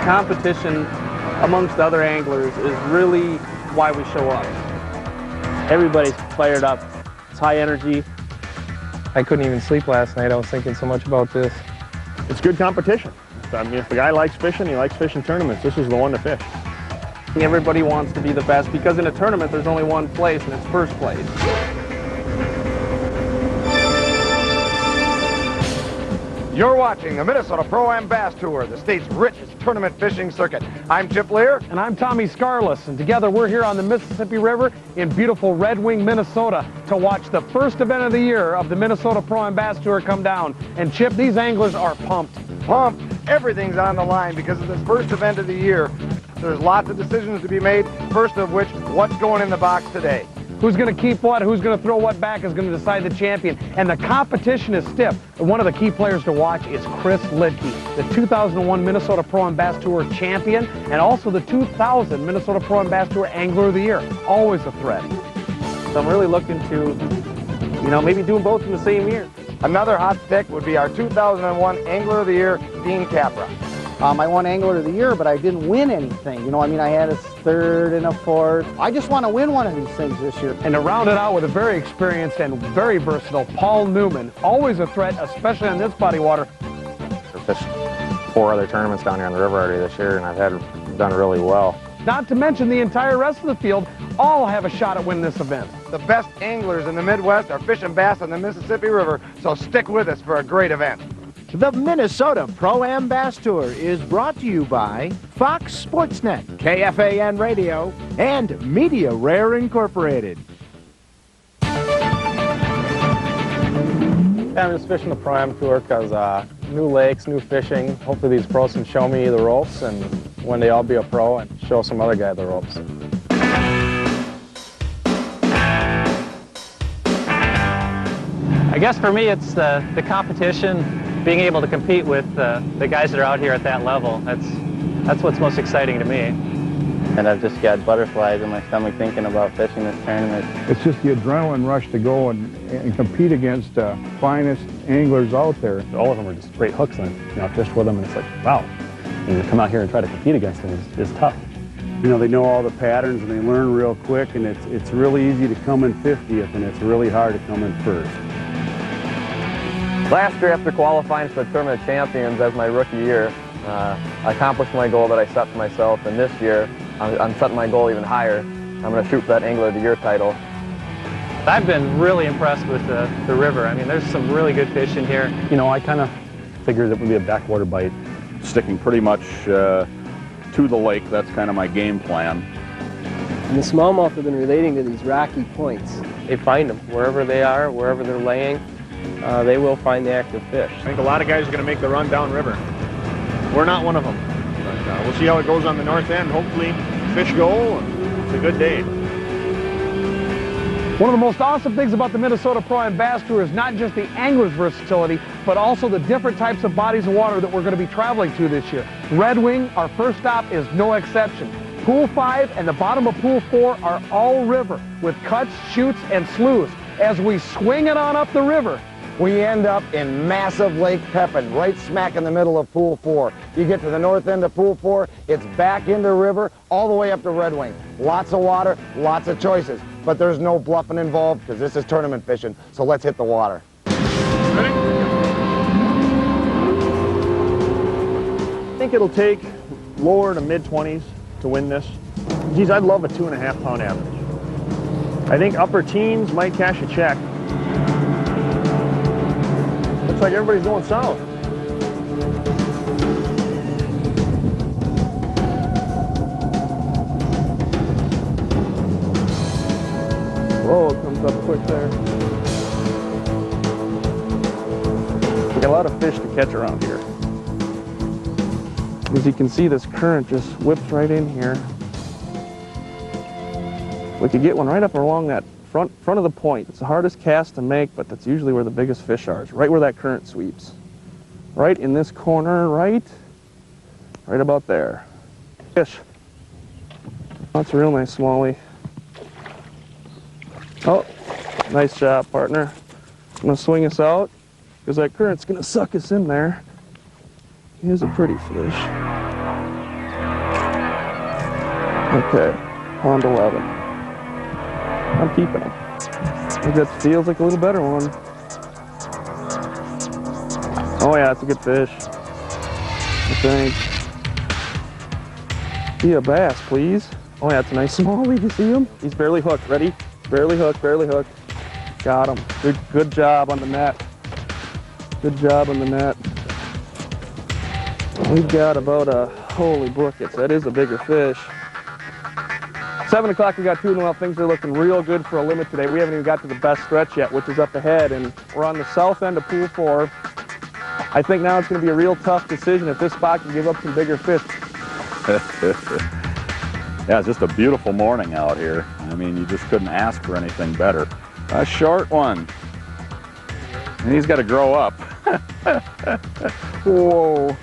competition amongst other anglers is really why we show up. Everybody's fired up. It's high energy. I couldn't even sleep last night. I was thinking so much about this. It's good competition. I mean, if the guy likes fishing, he likes fishing tournaments, this is the one to fish. Everybody wants to be the best because in a tournament there's only one place and it's first place. You're watching the Minnesota ProAM Bass Tour, the state's richest tournament fishing circuit. I'm Chip Lear. And I'm Tommy Scarless, and together we're here on the Mississippi River in beautiful Red Wing, Minnesota to watch the first event of the year of the Minnesota ProAM Bass Tour come down. And Chip, these anglers are pumped. Pumped. Everything's on the line because of this first event of the year. There's lots of decisions to be made, first of which, what's going in the box today. Who's going to keep what, who's going to throw what back is going to decide the champion. And the competition is stiff. And one of the key players to watch is Chris Lidke, the 2001 Minnesota Pro-Am Bass Tour champion, and also the 2000 Minnesota Pro-Am Bass Tour Angler of the Year. Always a threat. So I'm really looking to, maybe do them both in the same year. Another hot stick would be our 2001 Angler of the Year, Dean Capra. I won Angler of the Year, but I didn't win anything. I had a third and a fourth. I just want to win one of these things this year. And to round it out with a very experienced and very versatile Paul Newman, always a threat, especially on this body of water. I've fished 4 other tournaments down here on the river already this year, and I've done really well. Not to mention the entire rest of the field all have a shot at winning this event. The best anglers in the Midwest are fishing bass on the Mississippi River, so stick with us for a great event. The Minnesota Pro-Am Bass Tour is brought to you by Fox Sportsnet, KFAN Radio, and Media Rare Incorporated. Yeah, I'm just fishing the Pro-Am Tour because new lakes, new fishing. Hopefully these pros can show me the ropes, and one day I'll be a pro and show some other guy the ropes. I guess for me it's the competition, being able to compete with the guys that are out here at that level. That's what's most exciting to me. And I've just got butterflies in my stomach thinking about fishing this tournament. It's just the adrenaline rush to go and compete against the finest anglers out there. All of them are just great hooks, and I fished with them, and it's like, wow. And to come out here and try to compete against them is tough. They know all the patterns and they learn real quick, and it's really easy to come in 50th, and it's really hard to come in first. Last year, after qualifying for the Tournament of Champions as my rookie year, I accomplished my goal that I set for myself, and this year, I'm setting my goal even higher. I'm going to shoot for that Angler of the Year title. I've been really impressed with the river. I mean, there's some really good fish in here. I kind of figured it would be a backwater bite. Sticking pretty much to the lake, that's kind of my game plan. And the smallmouth have been relating to these rocky points. They find them wherever they are, wherever they're laying. They will find the active fish. I think a lot of guys are going to make the run downriver. We're not one of them. But we'll see how it goes on the north end. Hopefully fish go, and it's a good day. One of the most awesome things about the Minnesota Pro-Am Bass Tour is not just the angler's versatility, but also the different types of bodies of water that we're going to be traveling to this year. Red Wing, our first stop, is no exception. Pool 5 and the bottom of Pool 4 are all river, with cuts, chutes, and sloughs. As we swing it on up the river, We end up in massive Lake Pepin, right smack in the middle of Pool 4. You get to the north end of Pool 4, it's back into the river, all the way up to Red Wing. Lots of water, lots of choices, but there's no bluffing involved because this is tournament fishing, so let's hit the water. Ready? I think it'll take lower to mid-20s to win this. Geez, I'd love a 2.5 pound average. I think upper teens might cash a check. Looks like everybody's going south. Whoa, it comes up quick there. We got a lot of fish to catch around here. As you can see, this current just whips right in here. We could get one right up along that front of the point. It's the hardest cast to make, but that's usually where the biggest fish are. It's right where that current sweeps. Right in this corner, right about there. Fish. That's a real nice smallie. Oh, nice job, partner. I'm gonna swing us out because that current's gonna suck us in there. Here's a pretty fish. Okay, pond 11. I'm keeping him. I think that feels like a little better one. Oh yeah, it's a good fish, I think. Be a bass, please. Oh yeah, it's a nice smallie. Did you see him? He's barely hooked. Ready? Barely hooked, barely hooked. Got him. Good job on the net. Good job on the net. We've got about a, holy buckets, that is a bigger fish. 7 o'clock, we got 2 well. Things are looking real good for a limit today. We haven't even got to the best stretch yet, which is up ahead, and we're on the south end of pool 4. I think now it's going to be a real tough decision if this spot can give up some bigger fish. Yeah, it's just a beautiful morning out here. I mean, you just couldn't ask for anything better. A short one. And he's got to grow up. Whoa.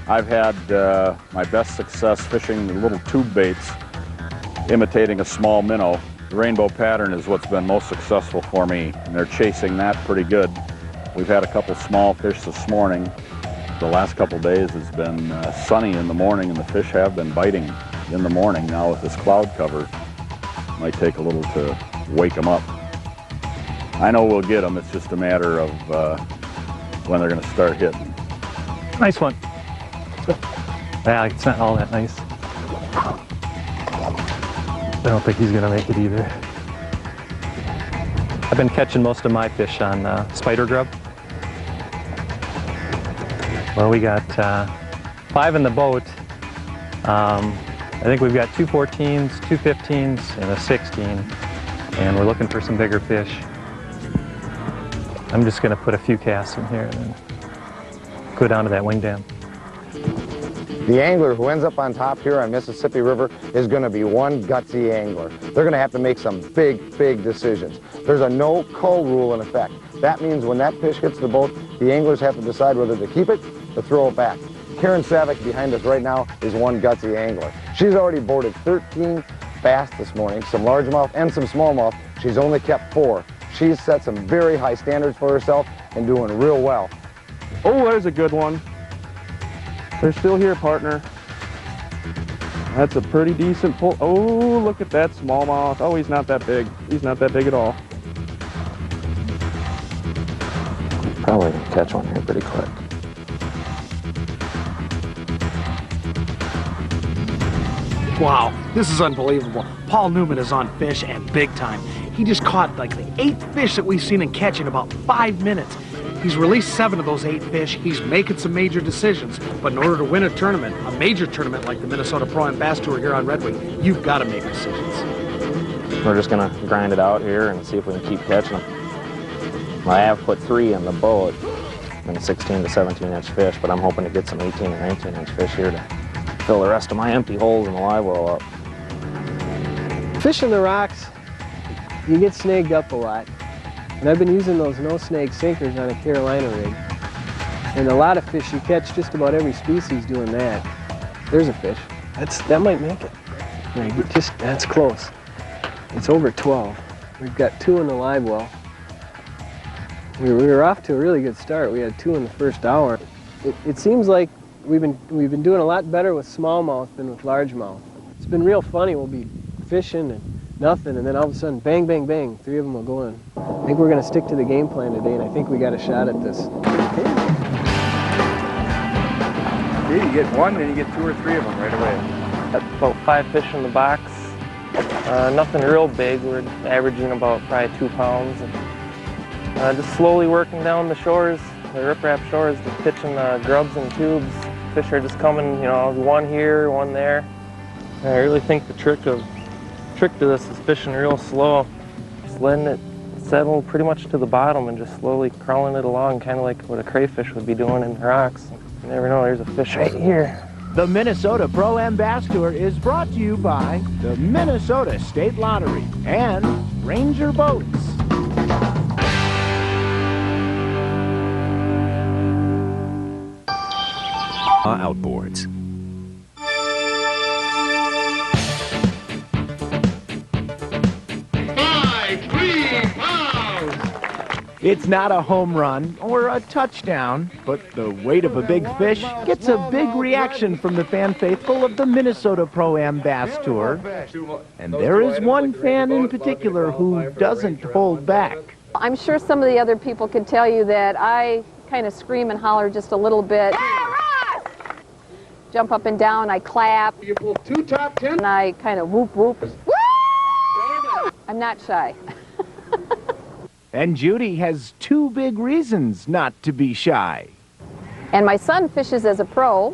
I've had my best success fishing the little tube baits, imitating a small minnow. The rainbow pattern is what's been most successful for me, and they're chasing that pretty good. We've had a couple small fish this morning. The last couple days has been sunny in the morning, and the fish have been biting in the morning. Now with this cloud cover, might take a little to wake them up. I know we'll get them. It's just a matter of when they're going to start hitting. Nice one. Yeah, it's not all that nice. I don't think he's going to make it either. I've been catching most of my fish on spider grub. Well, we got 5 in the boat. I think we've got 2 14s, 2 15s, and a 16. And we're looking for some bigger fish. I'm just going to put a few casts in here and then go down to that wing dam. The angler who ends up on top here on Mississippi River is going to be one gutsy angler. They're going to have to make some big decisions. There's a no-cull rule in effect. That means when that fish hits the boat, the anglers have to decide whether to keep it or throw it back. Karen Savick behind us right now is one gutsy angler. She's already boarded 13 bass this morning, some largemouth and some smallmouth. She's only kept 4. She's set some very high standards for herself and doing real well. Oh, there's a good one. They're still here, partner. That's a pretty decent pull. Oh, look at that smallmouth. Oh, he's not that big. He's not that big at all. Probably gonna catch one here pretty quick. Wow, this is unbelievable. Paul Newman is on fish and big time. He just caught like the 8th fish that we've seen him catch in about 5 minutes. He's released 7 of those 8 fish. He's making some major decisions. But in order to win a tournament, a major tournament like the Minnesota ProAM Bass Tour here on Red Wing, you've got to make decisions. We're just gonna grind it out here and see if we can keep catching them. I have put 3 in the boat, and 16 to 17 inch fish, but I'm hoping to get some 18 or 19 inch fish here to fill the rest of my empty holes in the live well up. Fishing the rocks, you get snagged up a lot. And I've been using those no-snag sinkers on a Carolina rig. And a lot of fish, you catch just about every species doing that. There's a fish. That might make it. That's close. It's over 12. We've got 2 in the live well. We were off to a really good start. We had 2 in the first hour. It seems like we've been doing a lot better with smallmouth than with largemouth. It's been real funny. We'll be fishing and nothing, and then all of a sudden, bang, bang, bang, 3 of them will go in. I think we're going to stick to the game plan today, and I think we got a shot at this. You get 1, then you get 2 or 3 of them right away. That's about 5 fish in the box. Nothing real big. We're averaging about probably 2 pounds. And, just slowly working down the shores, the riprap shores, just pitching grubs and tubes. Fish are just coming, 1 here, 1 there. And I really think the trick to this is fishing real slow, just letting it settle pretty much to the bottom and just slowly crawling it along, kind of like what a crayfish would be doing in the rocks. You never know, there's a fish right here. The Minnesota ProAM Bass Tour is brought to you by the Minnesota State Lottery and Ranger Boats. Outboards. It's not a home run or a touchdown, but the weight of a big fish gets a big reaction from the fan faithful of the Minnesota Pro-Am Bass Tour. And there is one fan in particular who doesn't hold back. I'm sure some of the other people could tell you that I kind of scream and holler just a little bit. Jump up and down, I clap. You pull 2 top 10. And I kind of whoop whoop. Woo! I'm not shy. And Judy has 2 big reasons not to be shy. And my son fishes as a pro,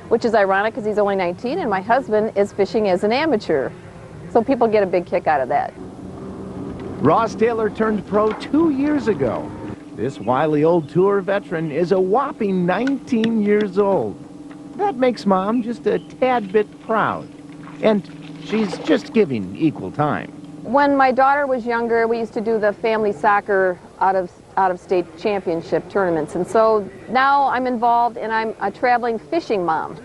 which is ironic because he's only 19, and my husband is fishing as an amateur. So people get a big kick out of that. Ross Taylor turned pro 2 years ago. This wily old tour veteran is a whopping 19 years old. That makes Mom just a tad bit proud. And she's just giving equal time. When my daughter was younger, we used to do the family soccer out-of-state championship tournaments. And so now I'm involved and I'm a traveling fishing mom.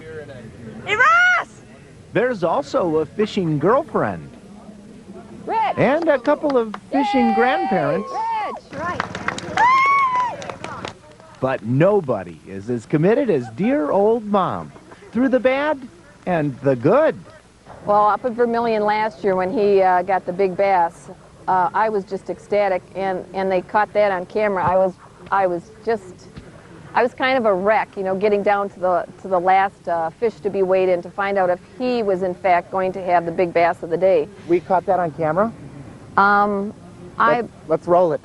Hey, Ross! There's also a fishing girlfriend. Rich! And a couple of fishing grandparents. Rich, right. But nobody is as committed as dear old Mom, through the bad and the good. Well, up at Vermilion last year when he got the big bass, I was just ecstatic, and they caught that on camera. I was kind of a wreck, you know, getting down to the last fish to be weighed in to find out if he was in fact going to have the big bass of the day. We caught that on camera? Let's roll it.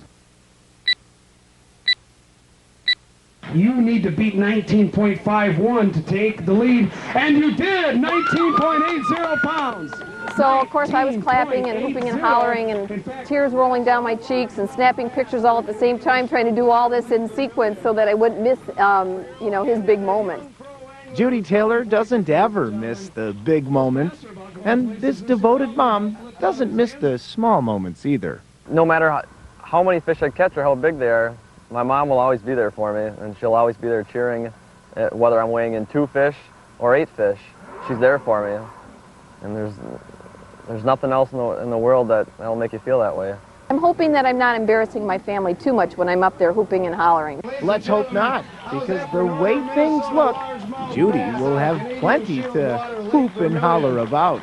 You need to beat 19.51 to take the lead, and you did! 19.80 pounds! So, of course, I was clapping and whooping and hollering and tears rolling down my cheeks and snapping pictures all at the same time, trying to do all this in sequence so that I wouldn't miss, you know, his big moment. Judy Taylor doesn't ever miss the big moment, and this devoted mom doesn't miss the small moments either. No matter how many fish I catch or how big they are, my mom will always be there for me, and she'll always be there cheering, whether I'm weighing in 2 fish or 8 fish. She's there for me, and there's nothing else in the world that'll make you feel that way. I'm hoping that I'm not embarrassing my family too much when I'm up there hooping and hollering. Let's hope not, because the way things look, Judy will have plenty to hoop and holler about.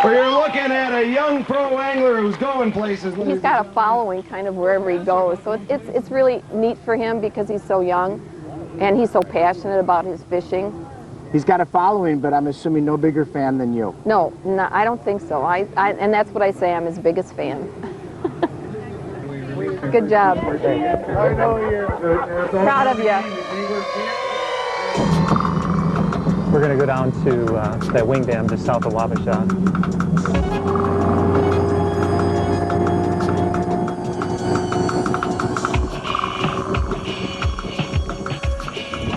Well, you're looking at a young pro angler who's going places. He's got a following kind of wherever he goes, so it's really neat for him because he's so young and he's so passionate about his fishing. He's got a following, but I'm assuming no bigger fan than you. No, I don't think so. And that's what I say, I'm his biggest fan. Good job. I know you're proud of you. We're going to go down to that wing dam just south of Wabasha.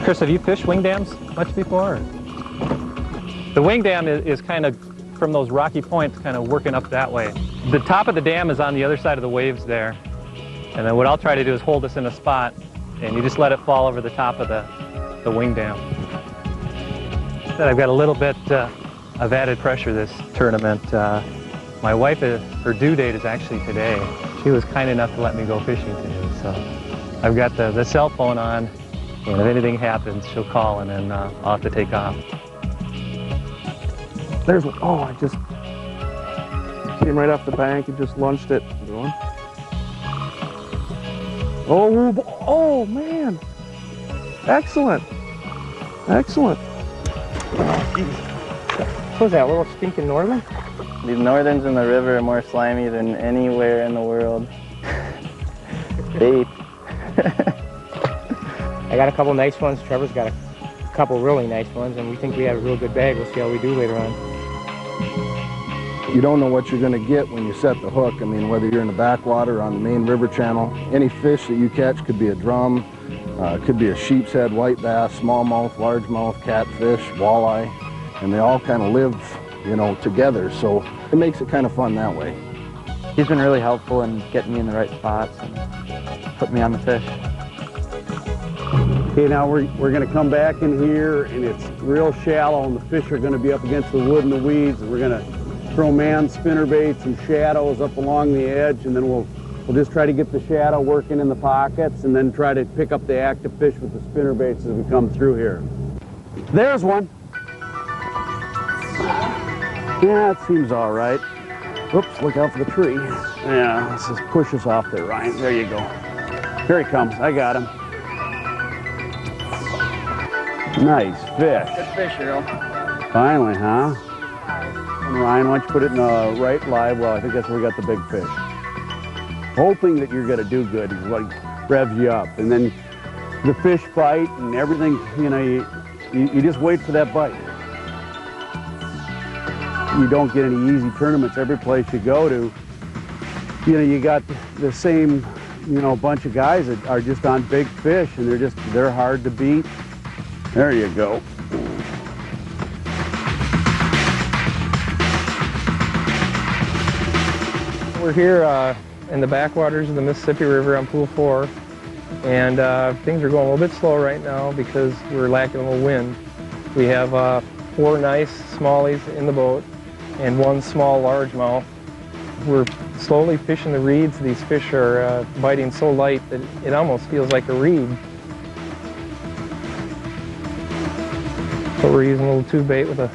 Chris, have you fished wing dams much before? The wing dam is kind of from those rocky points, kind of working up that way. The top of the dam is on the other side of the waves there. And then what I'll try to do is hold this in a spot, and you just let it fall over the top of the wing dam. I've got a little bit of added pressure this tournament. My wife, her due date is actually today. She was kind enough to let me go fishing today, so I've got the cell phone on, and if anything happens, she'll call, and then I'll have to take off. There's one. Oh, I just came right off the bank and just lunched it. Oh man! Excellent, excellent. What was that, a little stinking northern? These northerns in the river are more slimy than anywhere in the world. Bait. I got a couple nice ones. Trevor's got a couple really nice ones, and we think we have a real good bag. We'll see how we do later on. You don't know what you're going to get when you set the hook. I mean, whether you're in the backwater or on the main river channel, any fish that you catch could be a drum, could be a sheep's head, white bass, smallmouth, largemouth, catfish, walleye, and they all kind of live, you know, together. So it makes it kind of fun that way. He's been really helpful in getting me in the right spots and putting me on the fish. Okay, now we're going to come back in here, and it's real shallow, and the fish are going to be up against the wood and the weeds, and we're going to throw man spinner baits and shadows up along the edge, and then we'll We'll just try to get the shadow working in the pockets and then try to pick up the active fish with the spinner baits as we come through here. There's one. Yeah, it seems all right. Oops, look out for the tree. Yeah, let's just push us off there, Ryan. There you go. Here he comes. I got him. Nice fish. Good fish, Earl. Finally, huh? And Ryan, why don't you put it in the right live well? I think that's where we got the big fish. Hoping that you're going to do good is what revs you up. And then the fish bite and everything, you know, you just wait for that bite. You don't get any easy tournaments every place you go to. You know, you got the same, you know, bunch of guys that are just on big fish, and they're hard to beat. There you go. We're here in the backwaters of the Mississippi River on Pool 4, and things are going a little bit slow right now because we're lacking a little wind. We have 4 nice smallies in the boat and 1 small largemouth. We're slowly fishing the reeds. These fish are biting so light that it almost feels like a reed. But we're using a little tube bait with a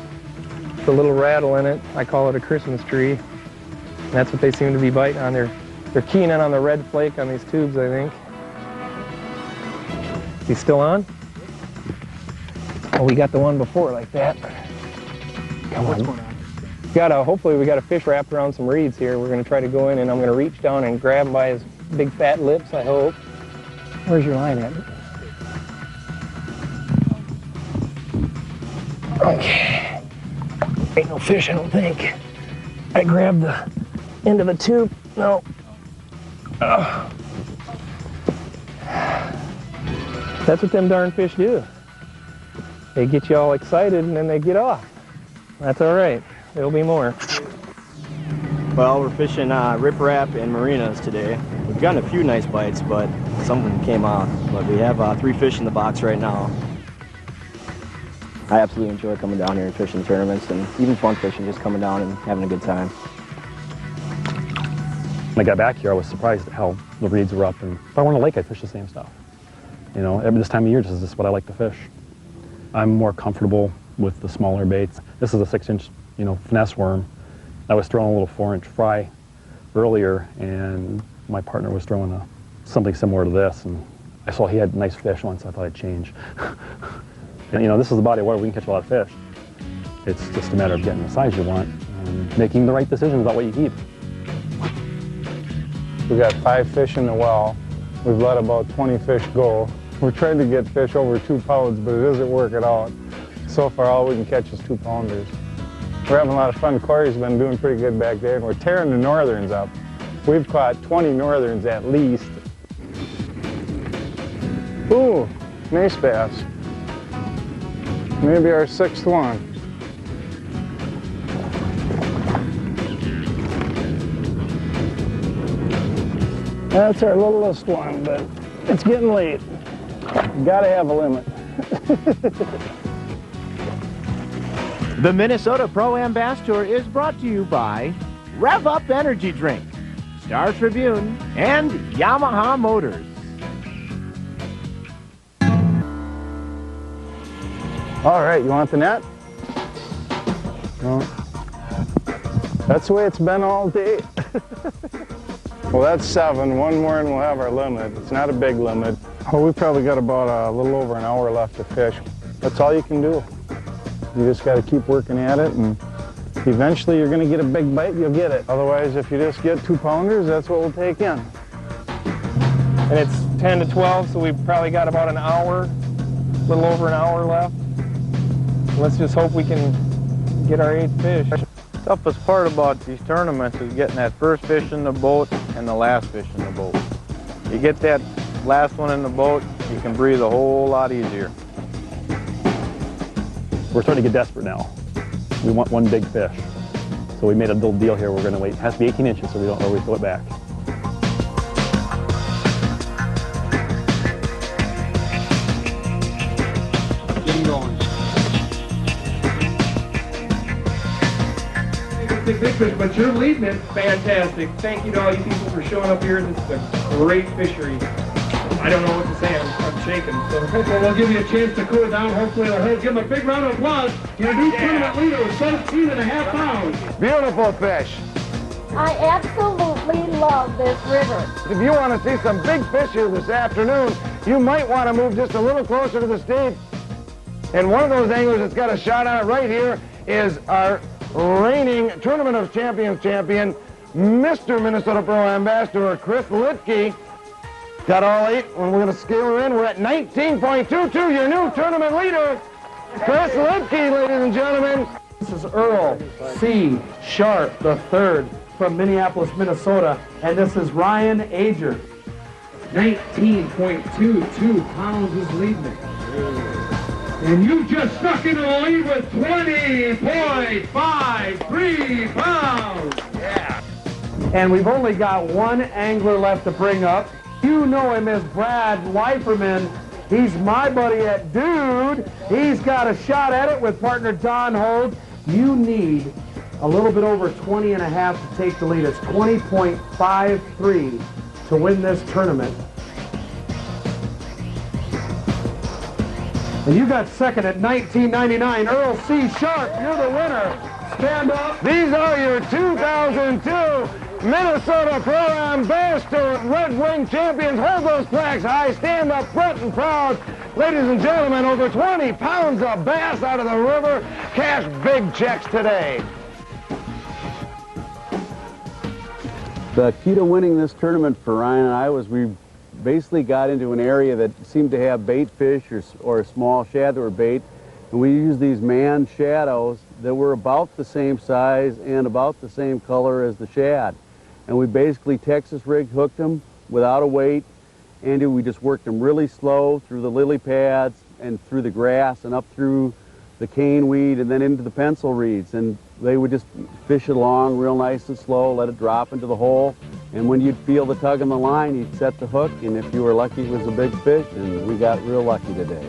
little rattle in it. I call it a Christmas tree. And that's what they seem to be biting on. They're keying in on the red flake on these tubes, I think. He's still on? Oh, we got the one before like that. Come on. Hopefully we got a fish wrapped around some reeds here. We're gonna try to go in and I'm gonna reach down and grab him by his big fat lips, I hope. Where's your line at? Okay. Ain't no fish, I don't think. I grabbed the end of the tube. No. That's what them darn fish do. They get you all excited and then they get off. That's all right. There'll be more. Well, we're fishing riprap and marinas today. We've gotten a few nice bites, but some of them came off. But we have 3 fish in the box right now. I absolutely enjoy coming down here and fishing tournaments and even fun fishing, just coming down and having a good time. When I got back here, I was surprised at how the reeds were up, and if I were on a lake, I'd fish the same stuff. You know, this time of year, this is what I like to fish. I'm more comfortable with the smaller baits. This is a 6-inch, you know, finesse worm. I was throwing a little 4-inch fry earlier, and my partner was throwing something similar to this, and I saw he had nice fish once, so I thought I'd change. And, you know, this is the body of water, we can catch a lot of fish. It's just a matter of getting the size you want and making the right decisions about what you keep. We got 5 fish in the well. We've let about 20 fish go. We're trying to get fish over 2 pounds, but it isn't working out. So far, all we can catch is 2-pounders. We're having a lot of fun. Corey's been doing pretty good back there, and we're tearing the northerns up. We've caught 20 northerns at least. Ooh, nice bass. Maybe our 6th one. That's our littlest one, but it's getting late. Gotta have a limit. The Minnesota Pro-Am Bass Tour is brought to you by Rev Up Energy Drink, Star Tribune, and Yamaha Motors. All right, you want the net? No. That's the way it's been all day. Well, that's 7. One more and we'll have our limit. It's not a big limit. Oh, we've probably got about a little over an hour left to fish. That's all you can do. You just got to keep working at it, and eventually you're going to get a big bite, you'll get it. Otherwise, if you just get 2-pounders, that's what we'll take in. And it's 10 to 12, so we've probably got about an hour, a little over an hour left. Let's just hope we can get our 8th fish. Toughest part about these tournaments is getting that first fish in the boat and the last fish in the boat. You get that last one in the boat, you can breathe a whole lot easier. We're starting to get desperate now. We want one big fish. So we made a little deal here. We're going to wait. It has to be 18 inches so we don't always throw it back. Get him going. fantastic big fish, but you're leading it. Fantastic. Thank you to all you people for showing up here. This is a great fishery. I don't know what to say. I'm shaking. So we'll give you a chance to cool down. Hopefully it'll help. Give them a big round of applause. Your new tournament leader is 17.5 pounds. Beautiful fish. I absolutely love this river. If you want to see some big fish here this afternoon, you might want to move just a little closer to the stage. And one of those anglers that's got a shot on it right here is our reigning Tournament of Champions champion, Mr. Minnesota Pro Ambassador Chris Litke. Got all 8, and we're going to scale her in. We're at 19.22, your new tournament leader, Chris Litke, ladies and gentlemen. This is Earl C. Sharp III from Minneapolis, Minnesota, and this is Ryan Ager. 19.22 pounds is leading it. And you just stuck into the lead with 20.53 pounds. Yeah. And we've only got one angler left to bring up. You know him as Brad Leiferman. He's my buddy at Dude. He's got a shot at it with partner Don Hogue. You need a little bit over 20.5 to take the lead. It's 20.53 to win this tournament. And you got second at 19.99. Earl C. Sharp, you're the winner. Stand up. These are your 2002 Minnesota ProAM Bass Tour Red Wing champions. Hold those flags high. Stand up front and proud. Ladies and gentlemen, over 20 pounds of bass out of the river. Cash big checks today. The key to winning this tournament for Ryan and I was we basically got into an area that seemed to have bait fish or small shad that were bait, and we used these man shadows that were about the same size and about the same color as the shad. And we basically Texas rig hooked them without a weight, and we just worked them really slow through the lily pads and through the grass and up through the cane weed and then into the pencil reeds, and they would just fish it along real nice and slow, let it drop into the hole, and when you'd feel the tug on the line, you'd set the hook, and if you were lucky, it was a big fish, and we got real lucky today.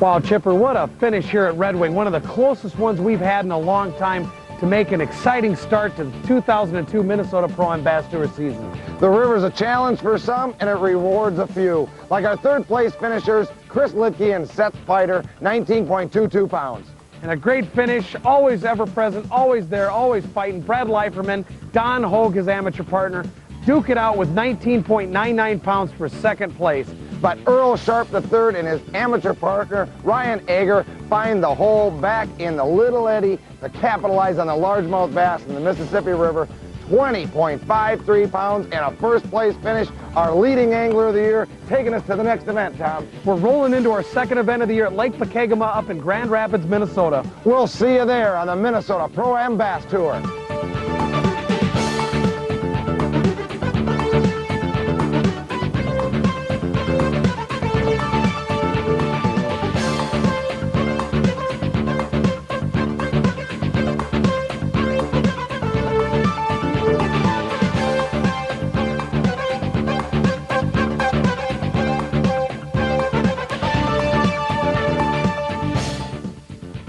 Wow, Chipper, what a finish here at Red Wing. One of the closest ones we've had in a long time to make an exciting start to the 2002 Minnesota Pro-Am Bass Tour season. The river's a challenge for some, and it rewards a few. Like our third place finishers, Chris Litke and Seth Piter, 19.22 pounds. And a great finish, always ever present, always there, always fighting. Brad Leiferman, Don Hogue, his amateur partner, duke it out with 19.99 pounds for second place. But Earl Sharp III and his amateur partner, Ryan Ager, find the hole back in the Little Eddy to capitalize on the largemouth bass in the Mississippi River. 20.53 pounds and a first place finish. Our leading angler of the year, taking us to the next event, Tom. We're rolling into our second event of the year at Lake Pekegama up in Grand Rapids, Minnesota. We'll see you there on the Minnesota Pro-Am Bass Tour.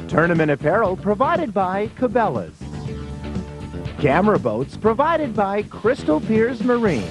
Tournament apparel provided by Cabela's. Camera boats provided by Crystal Piers Marine.